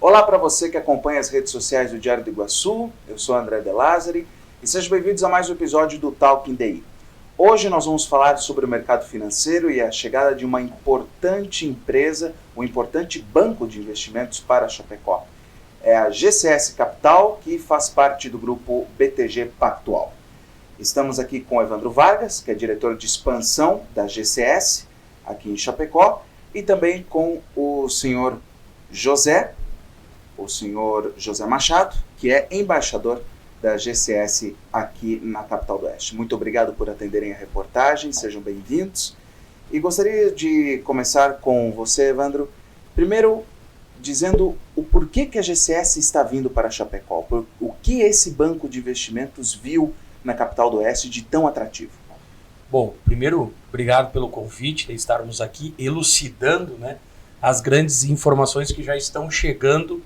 Olá para você que acompanha as redes sociais do Diário do Iguaçu, eu sou André De Lázari e sejam bem-vindos a mais um episódio do Talking DI. Hoje nós vamos falar sobre o mercado financeiro e a chegada de uma importante empresa, um importante banco de investimentos para Chapecó. É a GCS Capital, que faz parte do grupo BTG Pactual. Estamos aqui com o Evandro Vargas, que é diretor de expansão da GCS aqui em Chapecó, e também com o senhor José Machado, que é embaixador da GCS aqui na Capital do Oeste. Muito obrigado por atenderem a reportagem, sejam bem-vindos. E gostaria de começar com você, Evandro, primeiro dizendo o porquê que a GCS está vindo para Chapecó, o que esse banco de investimentos viu na Capital do Oeste de tão atrativo. Bom, primeiro, obrigado pelo convite, de estarmos aqui elucidando, as grandes informações que já estão chegando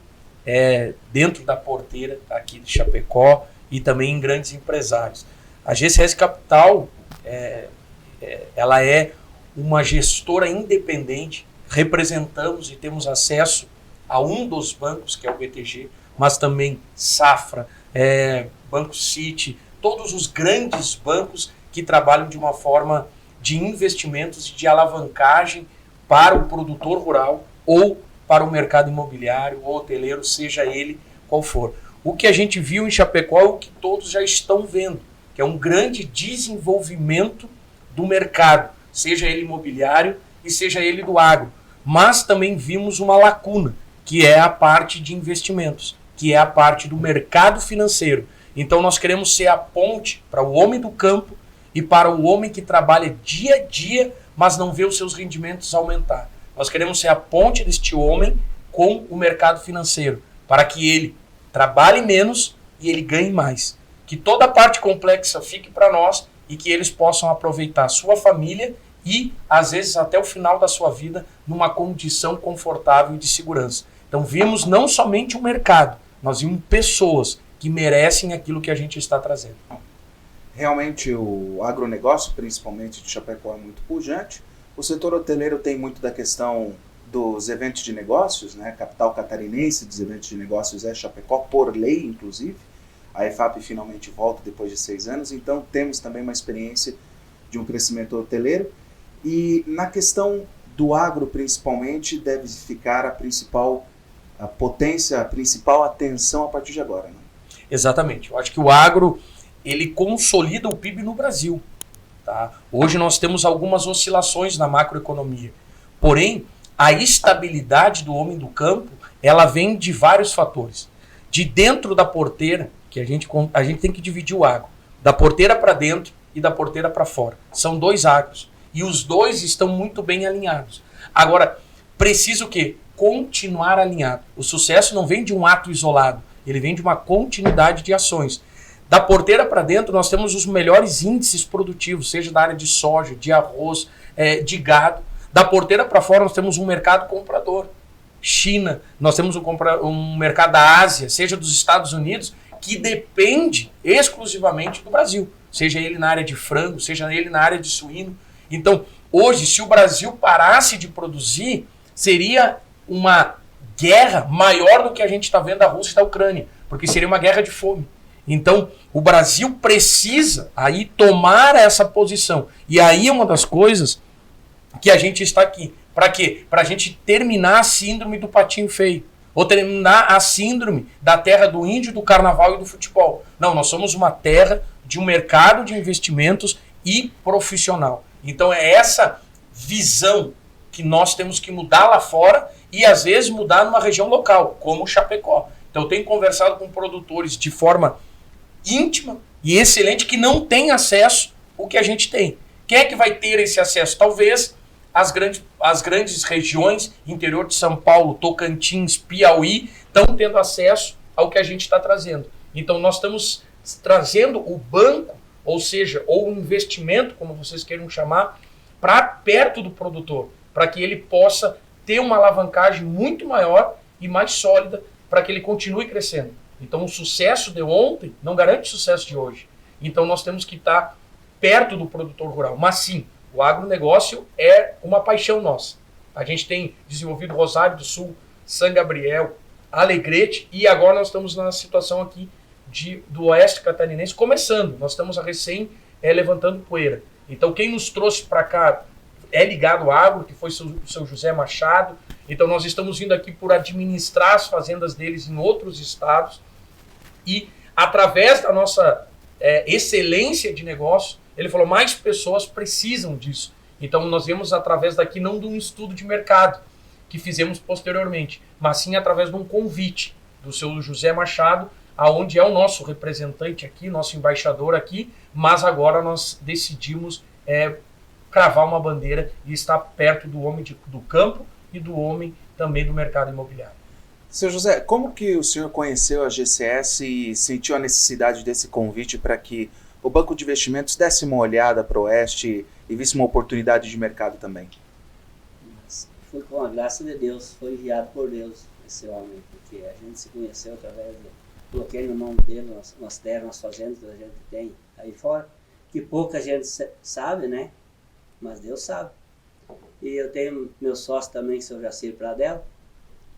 dentro da porteira aqui de Chapecó e também em grandes empresários. A GCS Capital, ela é uma gestora independente, representamos e temos acesso a um dos bancos, que é o BTG, mas também Safra, Banco City, todos os grandes bancos que trabalham de uma forma de investimentos e de alavancagem para o produtor rural ou para o mercado imobiliário ou hoteleiro, seja ele qual for. O que a gente viu em Chapecó é o que todos já estão vendo, que é um grande desenvolvimento do mercado, seja ele imobiliário e seja ele do agro. Mas também vimos uma lacuna, que é a parte de investimentos, que é a parte do mercado financeiro. Então nós queremos ser a ponte para o homem do campo e para o homem que trabalha dia a dia, mas não vê os seus rendimentos aumentar. Nós queremos ser a ponte deste homem com o mercado financeiro, para que ele trabalhe menos e ele ganhe mais. Que toda a parte complexa fique para nós e que eles possam aproveitar a sua família e, às vezes, até o final da sua vida, numa condição confortável e de segurança. Então vimos não somente o mercado, nós vimos pessoas que merecem aquilo que a gente está trazendo. Realmente o agronegócio, principalmente de Chapecó, é muito pujante. O setor hoteleiro tem muito da questão dos eventos de negócios, Capital catarinense dos eventos de negócios é Chapecó, por lei, inclusive. A EFAP finalmente volta depois de 6 anos, então temos também uma experiência de um crescimento hoteleiro. E na questão do agro, principalmente, deve ficar a principal potência, a principal atenção a partir de agora. Exatamente. Eu acho que o agro, ele consolida o PIB no Brasil. Tá? Hoje nós temos algumas oscilações na macroeconomia. Porém, a estabilidade do homem do campo, ela vem de vários fatores. De dentro da porteira, que a gente tem que dividir o agro, da porteira para dentro e da porteira para fora. São 2 agros. E os 2 estão muito bem alinhados. Agora, precisa o quê? Continuar alinhado. O sucesso não vem de um ato isolado, ele vem de uma continuidade de ações. Da porteira para dentro, nós temos os melhores índices produtivos, seja da área de soja, de arroz, de gado. Da porteira para fora, nós temos um mercado comprador. China, nós temos um mercado da Ásia, seja dos Estados Unidos, que depende exclusivamente do Brasil. Seja ele na área de frango, seja ele na área de suíno. Então, hoje, se o Brasil parasse de produzir, seria uma guerra maior do que a gente está vendo da Rússia e da Ucrânia, porque seria uma guerra de fome. Então, o Brasil precisa aí tomar essa posição. E aí é uma das coisas que a gente está aqui. Para quê? Para a gente terminar a síndrome do patinho feio. Ou terminar a síndrome da terra do índio, do carnaval e do futebol. Não, nós somos uma terra de um mercado de investimentos e profissional. Então é essa visão que nós temos que mudar lá fora e às vezes mudar numa região local, como o Chapecó. Então eu tenho conversado com produtores de forma íntima e excelente que não tem acesso ao que a gente tem. Quem é que vai ter esse acesso? Talvez as grandes regiões, interior de São Paulo, Tocantins, Piauí, estão tendo acesso ao que a gente está trazendo. Então nós estamos trazendo o banco, ou seja, ou o investimento, como vocês queiram chamar, para perto do produtor, para que ele possa ter uma alavancagem muito maior e mais sólida para que ele continue crescendo. Então o sucesso de ontem não garante o sucesso de hoje. Então nós temos que estar perto do produtor rural. Mas sim, o agronegócio é uma paixão nossa. A gente tem desenvolvido Rosário do Sul, São Gabriel, Alegrete, e agora nós estamos na situação aqui do Oeste Catarinense começando. Nós estamos levantando poeira. Então quem nos trouxe para cá é ligado ao agro, que foi o seu José Machado. Então nós estamos vindo aqui por administrar as fazendas deles em outros estados e através da nossa excelência de negócio, ele falou, mais pessoas precisam disso. Então nós vemos através daqui não de um estudo de mercado que fizemos posteriormente, mas sim através de um convite do seu José Machado, aonde é o nosso representante aqui, nosso embaixador aqui, mas agora nós decidimos cravar uma bandeira e estar perto do homem do campo e do homem também do mercado imobiliário. Seu José, como que o senhor conheceu a GCS e sentiu a necessidade desse convite para que o Banco de Investimentos desse uma olhada para o Oeste e visse uma oportunidade de mercado também? Foi com a graça de Deus, foi enviado por Deus esse homem, porque a gente se conheceu através coloquei no nome dele, nas terras, nas fazendas que a gente tem aí fora, que pouca gente sabe, né? Mas Deus sabe. E eu tenho meu sócio também, que é o seu Jacir Pradella,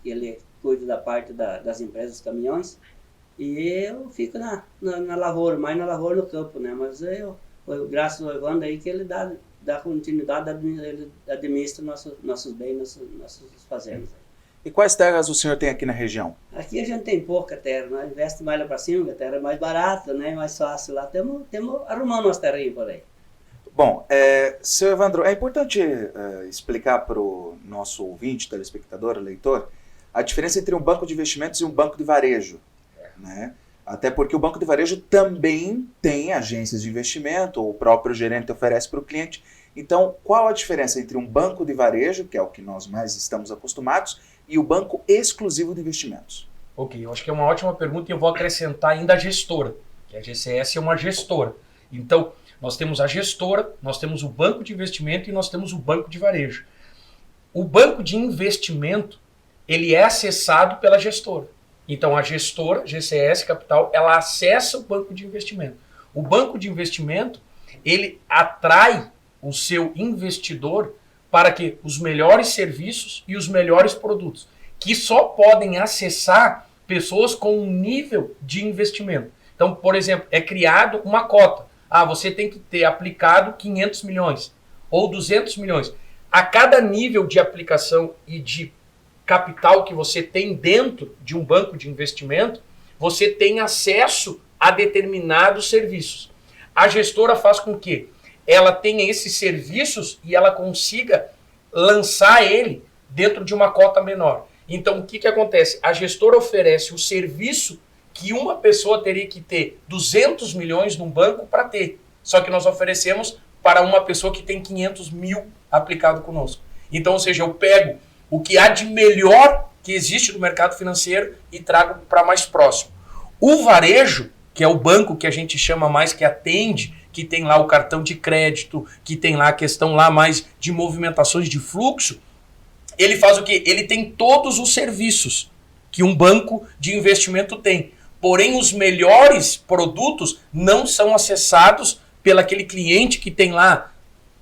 ele cuida da parte das empresas dos caminhões, e eu fico na lavoura, mais na lavoura no campo, né? Mas graças ao Evandro aí que ele dá continuidade, ele administra nossos bens, nossas fazendas. E quais terras o senhor tem aqui na região? Aqui a gente tem pouca terra, nós investe mais lá para cima, porque a terra é mais barata, né? Mais fácil lá, temos arrumando umas terrinhas por aí. Bom, seu Evandro, é importante explicar para o nosso ouvinte, telespectador, leitor, a diferença entre um banco de investimentos e um banco de varejo, né? Até porque o banco de varejo também tem agências de investimento, o próprio gerente oferece para o cliente. Então, qual a diferença entre um banco de varejo, que é o que nós mais estamos acostumados, e o banco exclusivo de investimentos? Ok, eu acho que é uma ótima pergunta e eu vou acrescentar ainda a gestora, que a GCS é uma gestora. Então, nós temos a gestora, nós temos o banco de investimento e nós temos o banco de varejo. O banco de investimento, ele é acessado pela gestora. Então, a gestora, GCS Capital, ela acessa o banco de investimento. O banco de investimento, ele atrai o seu investidor para que os melhores serviços e os melhores produtos, que só podem acessar pessoas com um nível de investimento. Então, por exemplo, é criado uma cota. Você tem que ter aplicado 500 milhões ou 200 milhões. A cada nível de aplicação e de capital que você tem dentro de um banco de investimento, você tem acesso a determinados serviços. A gestora faz com que ela tenha esses serviços e ela consiga lançar ele dentro de uma cota menor. Então, o que acontece? A gestora oferece o serviço que uma pessoa teria que ter 200 milhões num banco para ter. Só que nós oferecemos para uma pessoa que tem 500 mil aplicado conosco. Então, ou seja, eu pego o que há de melhor que existe no mercado financeiro e trago para mais próximo. O varejo, que é o banco que a gente chama mais, que atende, que tem lá o cartão de crédito, que tem lá a questão lá mais de movimentações de fluxo, ele faz o quê? Ele tem todos os serviços que um banco de investimento tem. Porém, os melhores produtos não são acessados pelo aquele cliente que tem lá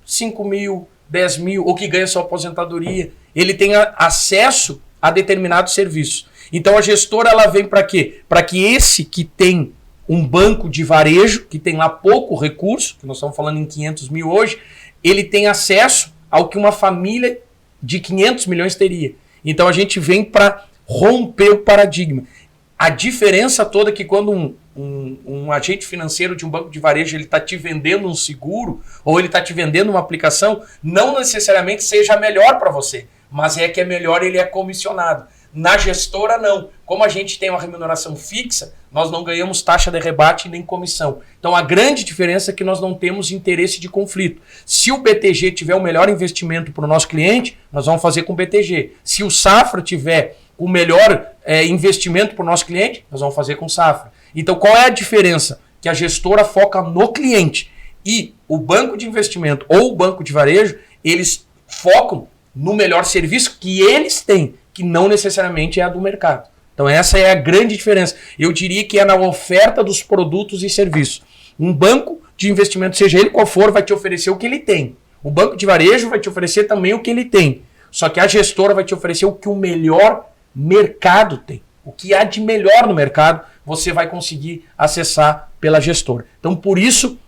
5 mil, 10 mil, ou que ganha sua aposentadoria. Ele tem acesso a determinados serviços. Então, a gestora ela vem para quê? Para que esse que tem um banco de varejo, que tem lá pouco recurso, que nós estamos falando em 500 mil hoje, ele tem acesso ao que uma família de 500 milhões teria. Então, a gente vem para romper o paradigma. A diferença toda é que quando um agente financeiro de um banco de varejo ele está te vendendo um seguro ou ele está te vendendo uma aplicação, não necessariamente seja melhor para você, mas é que é melhor, ele é comissionado. Na gestora, não. Como a gente tem uma remuneração fixa, nós não ganhamos taxa de rebate nem comissão. Então, a grande diferença é que nós não temos interesse de conflito. Se o BTG tiver o melhor investimento para o nosso cliente, nós vamos fazer com o BTG. Se o Safra tiver o melhor investimento para o nosso cliente, nós vamos fazer com o Safra. Então, qual é a diferença? Que a gestora foca no cliente e o banco de investimento ou o banco de varejo, eles focam no melhor serviço que eles têm, que não necessariamente é a do mercado. Então essa é a grande diferença. Eu diria que é na oferta dos produtos e serviços. Um banco de investimento, seja ele qual for, vai te oferecer o que ele tem. O banco de varejo vai te oferecer também o que ele tem. Só que a gestora vai te oferecer o que o melhor mercado tem. O que há de melhor no mercado, você vai conseguir acessar pela gestora. Então, por isso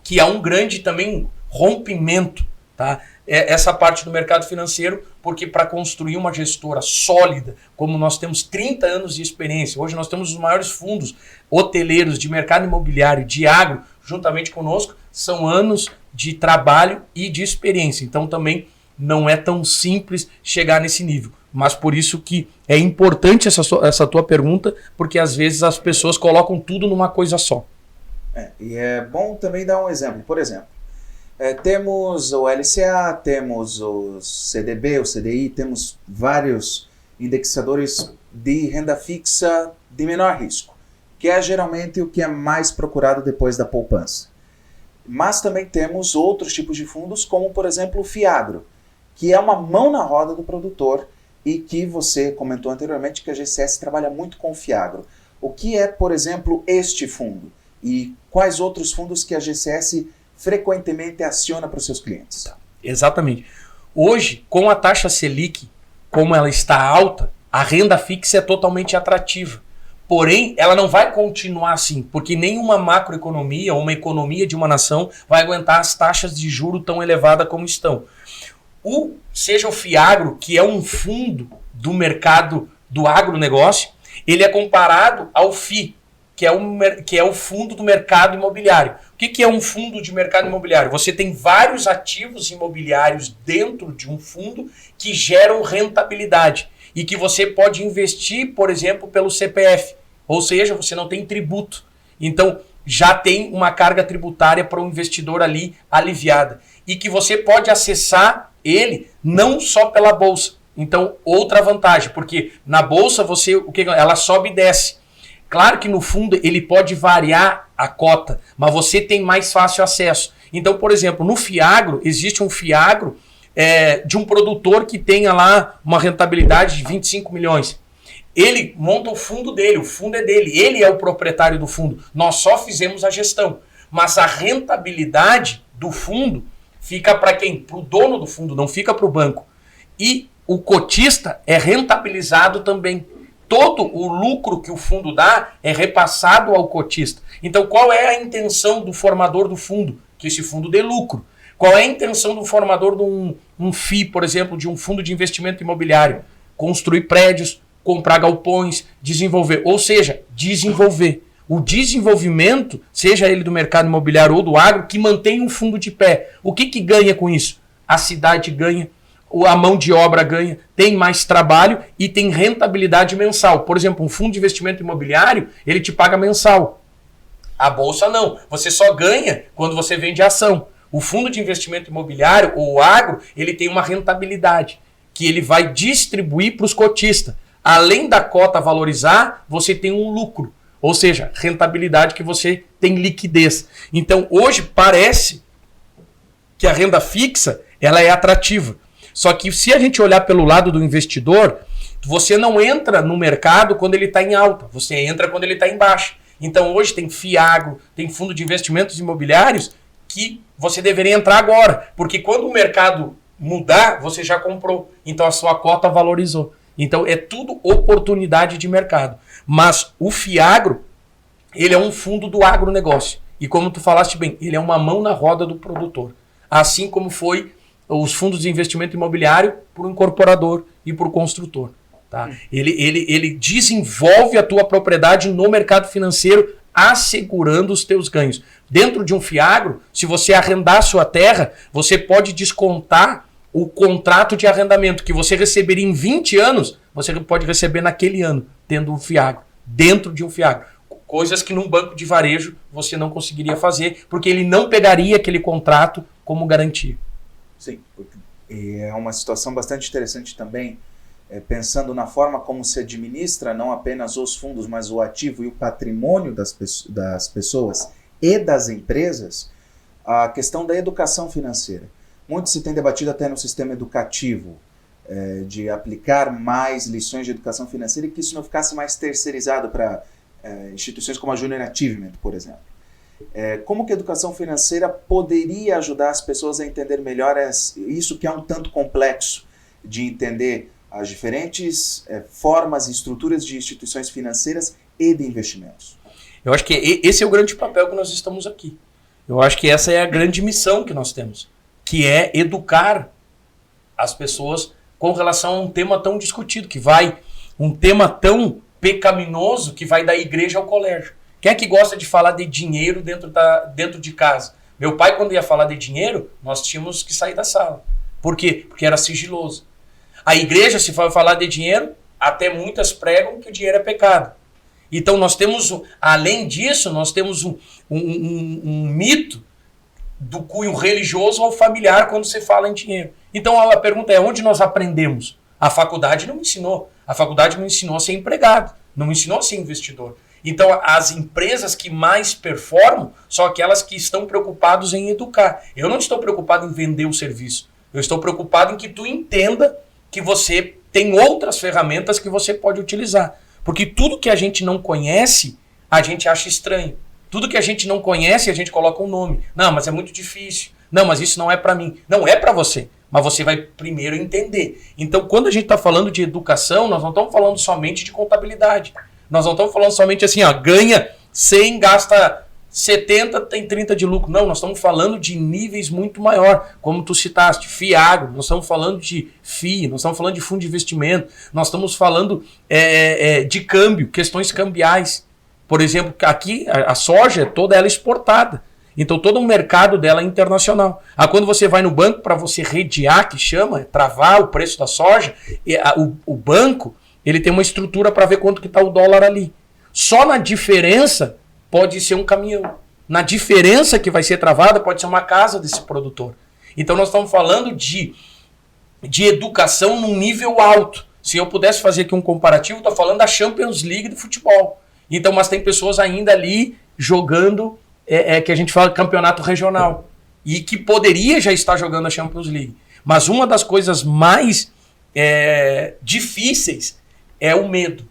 que há um grande também rompimento, tá? Essa parte do mercado financeiro, porque para construir uma gestora sólida, como nós temos 30 anos de experiência, hoje nós temos os maiores fundos hoteleiros de mercado imobiliário, de agro, juntamente conosco, são anos de trabalho e de experiência. Então também não é tão simples chegar nesse nível. Mas por isso que é importante essa tua pergunta, porque às vezes as pessoas colocam tudo numa coisa só. E é bom também dar um exemplo. Por exemplo, temos o LCA, temos o CDB, o CDI, temos vários indexadores de renda fixa de menor risco, que é geralmente o que é mais procurado depois da poupança. Mas também temos outros tipos de fundos, como por exemplo o FIAGRO, que é uma mão na roda do produtor e que você comentou anteriormente que a GCS trabalha muito com o FIAGRO. O que é, por exemplo, este fundo? E quais outros fundos que a GCS frequentemente aciona para os seus clientes? Exatamente. Hoje, com a taxa Selic, como ela está alta, a renda fixa é totalmente atrativa. Porém, ela não vai continuar assim, porque nenhuma macroeconomia ou uma economia de uma nação vai aguentar as taxas de juros tão elevadas como estão. Seja o FIAGRO, que é um fundo do mercado do agronegócio, ele é comparado ao FI, que é o fundo do mercado imobiliário. O que é um fundo de mercado imobiliário? Você tem vários ativos imobiliários dentro de um fundo que geram rentabilidade e que você pode investir, por exemplo, pelo CPF. Ou seja, você não tem tributo. Então, já tem uma carga tributária para o investidor ali aliviada. E que você pode acessar ele não só pela bolsa. Então, outra vantagem, porque na bolsa ela sobe e desce. Claro que no fundo ele pode variar a cota, mas você tem mais fácil acesso. Então, por exemplo, no FIAGRO, existe um FIAGRO de um produtor que tenha lá uma rentabilidade de 25 milhões. Ele monta o fundo dele, o fundo é dele, ele é o proprietário do fundo. Nós só fizemos a gestão. Mas a rentabilidade do fundo fica para quem? Para o dono do fundo, não fica para o banco. E o cotista é rentabilizado também. Todo o lucro que o fundo dá é repassado ao cotista. Então, qual é a intenção do formador do fundo? Que esse fundo dê lucro. Qual é a intenção do formador de um FII, por exemplo, de um fundo de investimento imobiliário? Construir prédios, comprar galpões, desenvolver. Ou seja, desenvolver. O desenvolvimento, seja ele do mercado imobiliário ou do agro, que mantém um fundo de pé. O que ganha com isso? A cidade ganha. A mão de obra ganha, tem mais trabalho e tem rentabilidade mensal. Por exemplo, um fundo de investimento imobiliário, ele te paga mensal. A bolsa não. Você só ganha quando você vende ação. O fundo de investimento imobiliário, ou o agro, ele tem uma rentabilidade que ele vai distribuir para os cotistas. Além da cota valorizar, você tem um lucro. Ou seja, rentabilidade que você tem liquidez. Então, hoje parece que a renda fixa ela é atrativa. Só que se a gente olhar pelo lado do investidor, você não entra no mercado quando ele está em alta, você entra quando ele está em baixa. Então hoje tem FIAGRO, tem fundo de investimentos imobiliários que você deveria entrar agora, porque quando o mercado mudar, você já comprou, então a sua cota valorizou. Então é tudo oportunidade de mercado. Mas o FIAGRO, ele é um fundo do agronegócio. E como tu falaste bem, ele é uma mão na roda do produtor. Assim como foi os fundos de investimento imobiliário para o incorporador e para o construtor. Tá? Ele desenvolve a tua propriedade no mercado financeiro, assegurando os teus ganhos. Dentro de um FIAGRO, se você arrendar a sua terra, você pode descontar o contrato de arrendamento que você receberia em 20 anos, você pode receber naquele ano, tendo um FIAGRO, dentro de um FIAGRO. Coisas que num banco de varejo você não conseguiria fazer, porque ele não pegaria aquele contrato como garantia. Sim, e é uma situação bastante interessante também, pensando na forma como se administra não apenas os fundos, mas o ativo e o patrimônio das pessoas e das empresas, a questão da educação financeira. Muito se tem debatido até no sistema educativo, de aplicar mais lições de educação financeira e que isso não ficasse mais terceirizado para instituições como a Junior Achievement, por exemplo. Como que a educação financeira poderia ajudar as pessoas a entender melhor isso que é um tanto complexo de entender as diferentes formas e estruturas de instituições financeiras e de investimentos? Eu acho que esse é o grande papel que nós estamos aqui. Eu acho que essa é a grande missão que nós temos, que é educar as pessoas com relação a um tema tão discutido, um tema tão pecaminoso que vai da igreja ao colégio. Quem é que gosta de falar de dinheiro dentro de casa? Meu pai, quando ia falar de dinheiro, nós tínhamos que sair da sala. Por quê? Porque era sigiloso. A igreja, se for falar de dinheiro, até muitas pregam que o dinheiro é pecado. Então nós temos, além disso, nós temos um mito do cunho religioso ou familiar quando se fala em dinheiro. Então a pergunta é, onde nós aprendemos? A faculdade não ensinou. A faculdade não ensinou a ser empregado, não ensinou a ser investidor. Então as empresas que mais performam são aquelas que estão preocupadas em educar. Eu não estou preocupado em vender o serviço. Eu estou preocupado em que tu entenda que você tem outras ferramentas que você pode utilizar. Porque tudo que a gente não conhece, a gente acha estranho. Tudo que a gente não conhece, a gente coloca um nome. Não, mas é muito difícil. Não, mas isso não é para mim. Não é para você, mas você vai primeiro entender. Então, quando a gente está falando de educação, nós não estamos falando somente de contabilidade. Nós não estamos falando somente assim, ganha 100, gasta 70, tem 30 de lucro. Não, nós estamos falando de níveis muito maior, como tu citaste, FIAGRO, nós estamos falando de FII, nós estamos falando de fundo de investimento, nós estamos falando de câmbio, questões cambiais. Por exemplo, aqui a soja, toda ela exportada. Então todo o mercado dela é internacional. Quando você vai no banco para você redear, que chama, travar o preço da soja, o banco ele tem uma estrutura para ver quanto que está o dólar ali. Só na diferença pode ser um caminhão. Na diferença que vai ser travada pode ser uma casa desse produtor. Então nós estamos falando de educação num nível alto. Se eu pudesse fazer aqui um comparativo, estou falando da Champions League de futebol. Então, mas tem pessoas ainda ali jogando, que a gente fala campeonato regional. E que poderia já estar jogando a Champions League. Mas uma das coisas mais difíceis é o medo.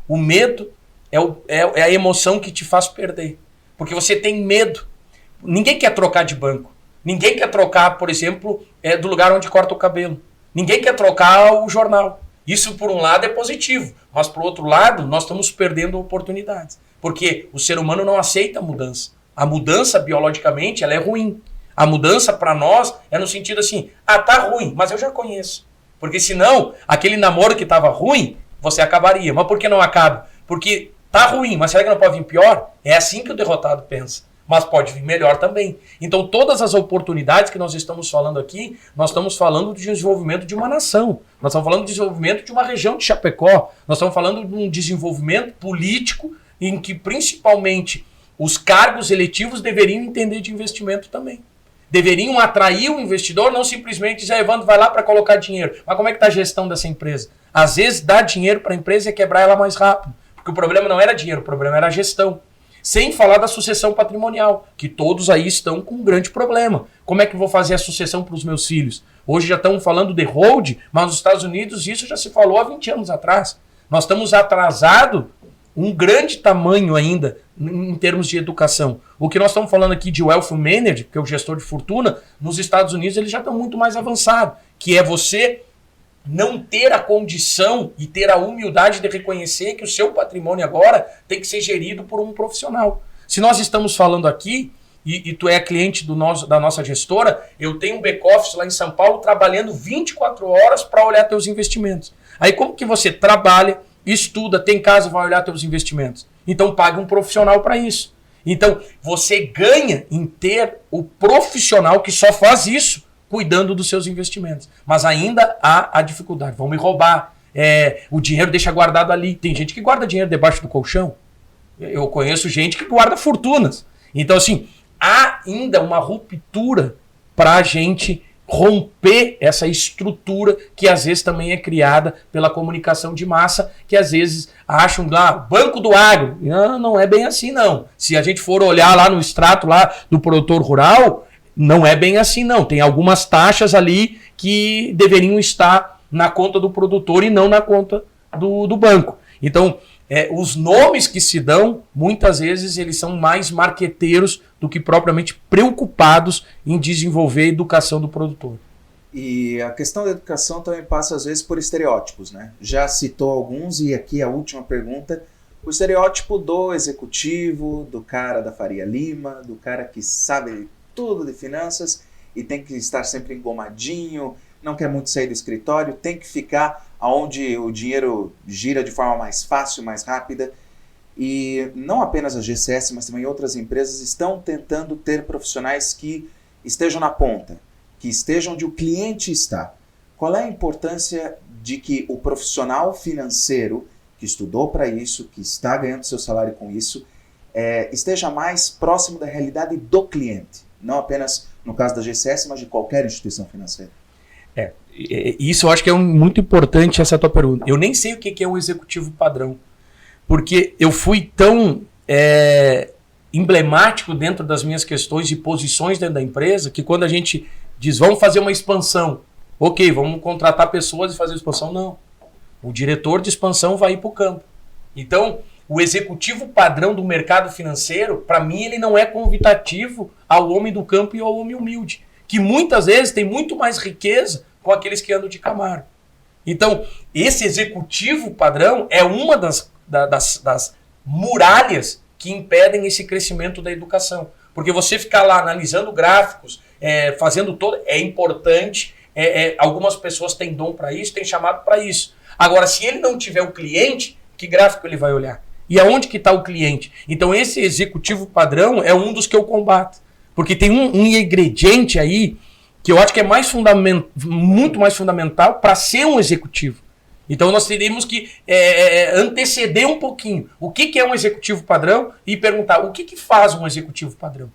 O medo é a emoção que te faz perder. Porque você tem medo. Ninguém quer trocar de banco. Ninguém quer trocar, por exemplo, do lugar onde corta o cabelo. Ninguém quer trocar o jornal. Isso, por um lado, é positivo. Mas, por outro lado, nós estamos perdendo oportunidades. Porque o ser humano não aceita a mudança. A mudança, biologicamente, ela é ruim. A mudança, para nós, é no sentido assim, tá ruim, mas eu já conheço. Porque senão, aquele namoro que estava ruim, você acabaria. Mas por que não acaba? Porque tá ruim, mas será que não pode vir pior? É assim que o derrotado pensa. Mas pode vir melhor também. Então todas as oportunidades que nós estamos falando aqui, nós estamos falando de desenvolvimento de uma nação. Nós estamos falando de desenvolvimento de uma região de Chapecó. Nós estamos falando de um desenvolvimento político em que principalmente os cargos eletivos deveriam entender de investimento também. Deveriam atrair o investidor, não simplesmente dizer, Evandro, vai lá para colocar dinheiro. Mas como é que está a gestão dessa empresa? Às vezes dar dinheiro para a empresa é quebrar ela mais rápido. Porque o problema não era dinheiro, o problema era a gestão. Sem falar da sucessão patrimonial, que todos aí estão com um grande problema. Como é que eu vou fazer a sucessão para os meus filhos? Hoje já estamos falando de hold, mas nos Estados Unidos isso já se falou há 20 anos atrás. Nós estamos atrasados um grande tamanho ainda em termos de educação. O que nós estamos falando aqui de wealth manager, que é o gestor de fortuna, nos Estados Unidos eles já estão muito mais avançados, que é você não ter a condição e ter a humildade de reconhecer que o seu patrimônio agora tem que ser gerido por um profissional. Se nós estamos falando aqui, e tu é cliente da nossa gestora, eu tenho um back-office lá em São Paulo trabalhando 24 horas para olhar teus investimentos. Aí como que você trabalha, estuda, tem casa e vai olhar teus investimentos? Então pague um profissional para isso. Então você ganha em ter o profissional que só faz isso, cuidando dos seus investimentos. Mas ainda há a dificuldade. Vão me roubar. O dinheiro deixa guardado ali. Tem gente que guarda dinheiro debaixo do colchão. Eu conheço gente que guarda fortunas. Então, assim, há ainda uma ruptura para a gente romper essa estrutura que às vezes também é criada pela comunicação de massa, que às vezes acham lá, Banco do Agro. Não é bem assim, não. Se a gente for olhar lá no extrato lá do produtor rural, não é bem assim, não. Tem algumas taxas ali que deveriam estar na conta do produtor e não na conta do banco. Então, os nomes que se dão, muitas vezes, eles são mais marqueteiros do que propriamente preocupados em desenvolver a educação do produtor. E a questão da educação também passa às vezes por estereótipos, né? Já citou alguns e aqui a última pergunta, o estereótipo do executivo, do cara da Faria Lima, do cara que sabe tudo de finanças e tem que estar sempre engomadinho, não quer muito sair do escritório, tem que ficar onde o dinheiro gira de forma mais fácil, mais rápida. E não apenas a GCS, mas também outras empresas estão tentando ter profissionais que estejam na ponta, que estejam onde o cliente está. Qual é a importância de que o profissional financeiro que estudou para isso, que está ganhando seu salário com isso, esteja mais próximo da realidade do cliente? Não apenas no caso da GCS, mas de qualquer instituição financeira. Isso eu acho que é muito importante, essa tua pergunta. Eu nem sei o que é um executivo padrão, porque eu fui tão emblemático dentro das minhas questões e posições dentro da empresa, que quando a gente diz, vamos fazer uma expansão, ok, vamos contratar pessoas e fazer expansão, não. O diretor de expansão vai ir para o campo. Então, o executivo padrão do mercado financeiro, para mim, ele não é convidativo ao homem do campo e ao homem humilde, que muitas vezes tem muito mais riqueza com aqueles que andam de Camaro. Então, esse executivo padrão é uma das muralhas que impedem esse crescimento da educação. Porque você ficar lá analisando gráficos, fazendo todo... É importante, algumas pessoas têm dom para isso, têm chamado para isso. Agora, se ele não tiver o cliente, que gráfico ele vai olhar? E aonde que está o cliente? Então, esse executivo padrão é um dos que eu combato. Porque tem um ingrediente aí que eu acho que é muito mais fundamental para ser um executivo. Então nós teríamos que anteceder um pouquinho o que é um executivo padrão e perguntar o que faz um executivo padrão.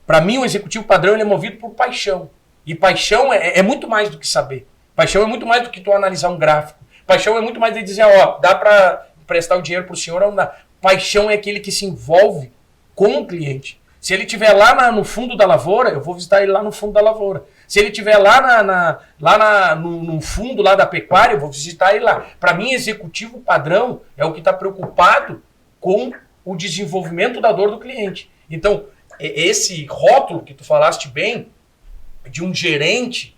Para mim, um executivo padrão ele é movido por paixão. E paixão é muito mais do que saber. Paixão é muito mais do que tu analisar um gráfico. Paixão é muito mais de dizer, dá para prestar o dinheiro para o senhor ou não dá. Paixão é aquele que se envolve com o cliente. Se ele estiver lá no fundo da lavoura, eu vou visitar ele lá no fundo da lavoura. Se ele estiver lá no fundo lá da pecuária, eu vou visitar ele lá. Para mim, executivo padrão é o que está preocupado com o desenvolvimento da dor do cliente. Então, esse rótulo que tu falaste bem, de um gerente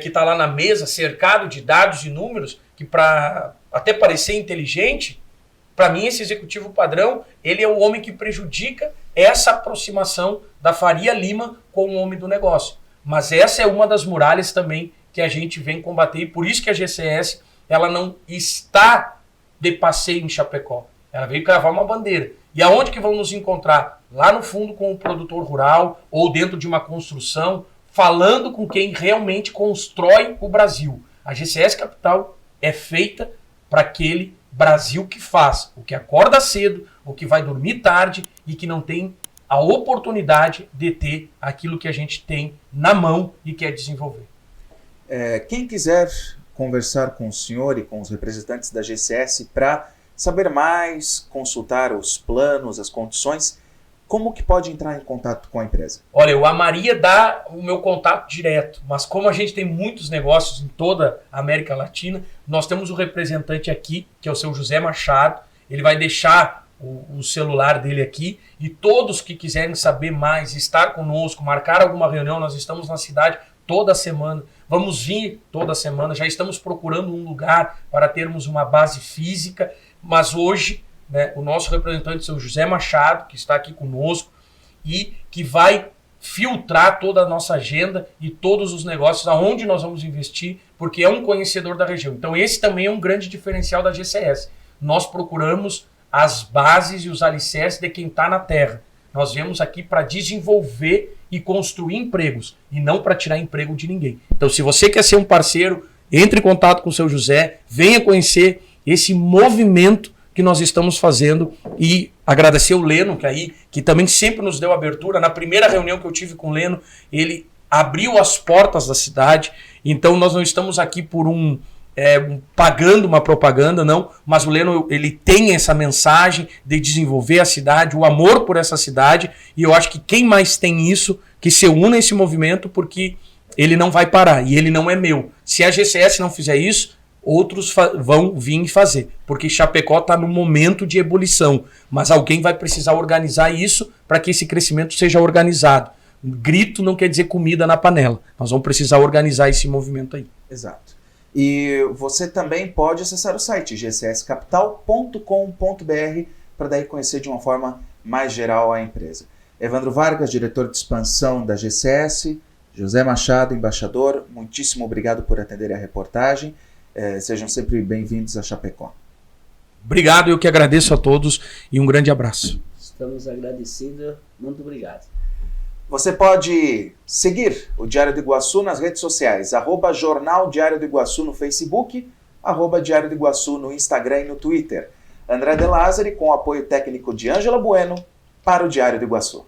que está lá na mesa, cercado de dados e números, que para até parecer inteligente, para mim, esse executivo padrão, ele é o homem que prejudica essa aproximação da Faria Lima com o homem do negócio. Mas essa é uma das muralhas também que a gente vem combater. E por isso que a GCS ela não está de passeio em Chapecó. Ela veio cravar uma bandeira. E aonde que vão nos encontrar? Lá no fundo com o produtor rural ou dentro de uma construção, falando com quem realmente constrói o Brasil. A GCS Capital é feita para aquele Brasil que faz, o que acorda cedo, o que vai dormir tarde e que não tem a oportunidade de ter aquilo que a gente tem na mão e quer desenvolver. Quem quiser conversar com o senhor e com os representantes da GCS para saber mais, consultar os planos, as condições, como que pode entrar em contato com a empresa? Olha, eu amaria dar o meu contato direto, mas como a gente tem muitos negócios em toda a América Latina, nós temos um representante aqui, que é o seu José Machado. Ele vai deixar o celular dele aqui e todos que quiserem saber mais, estar conosco, marcar alguma reunião, nós estamos na cidade toda semana, vamos vir toda semana, já estamos procurando um lugar para termos uma base física, mas hoje, né, o nosso representante, seu José Machado, que está aqui conosco e que vai filtrar toda a nossa agenda e todos os negócios aonde nós vamos investir, porque é um conhecedor da região. Então esse também é um grande diferencial da GCS. Nós procuramos as bases e os alicerces de quem está na terra. Nós viemos aqui para desenvolver e construir empregos e não para tirar emprego de ninguém. Então se você quer ser um parceiro, entre em contato com o seu José, venha conhecer esse movimento que nós estamos fazendo e agradecer o Leno, que também sempre nos deu abertura. Na primeira reunião que eu tive com o Leno, ele abriu as portas da cidade. Então nós não estamos aqui por pagando uma propaganda, não, mas o Leno ele tem essa mensagem de desenvolver a cidade, o amor por essa cidade, e eu acho que quem mais tem isso, que se una a esse movimento, porque ele não vai parar, e ele não é meu. Se a GCS não fizer isso, outros vão vir fazer, porque Chapecó está no momento de ebulição, mas alguém vai precisar organizar isso para que esse crescimento seja organizado. Grito não quer dizer comida na panela. Nós vamos precisar organizar esse movimento aí. Exato. E você também pode acessar o site gcscapital.com.br para daí conhecer de uma forma mais geral a empresa. Evandro Vargas, diretor de expansão da GCS, José Machado, embaixador, muitíssimo obrigado por atender a reportagem. Sejam sempre bem-vindos a Chapecó. Obrigado, eu que agradeço a todos e um grande abraço. Estamos agradecidos, muito obrigado. Você pode seguir o Diário do Iguaçu nas redes sociais, @Jornal Diário do Iguaçu no Facebook, @Diário do Iguaçu no Instagram e no Twitter. André De Lázari, com o apoio técnico de Ângela Bueno, para o Diário do Iguaçu.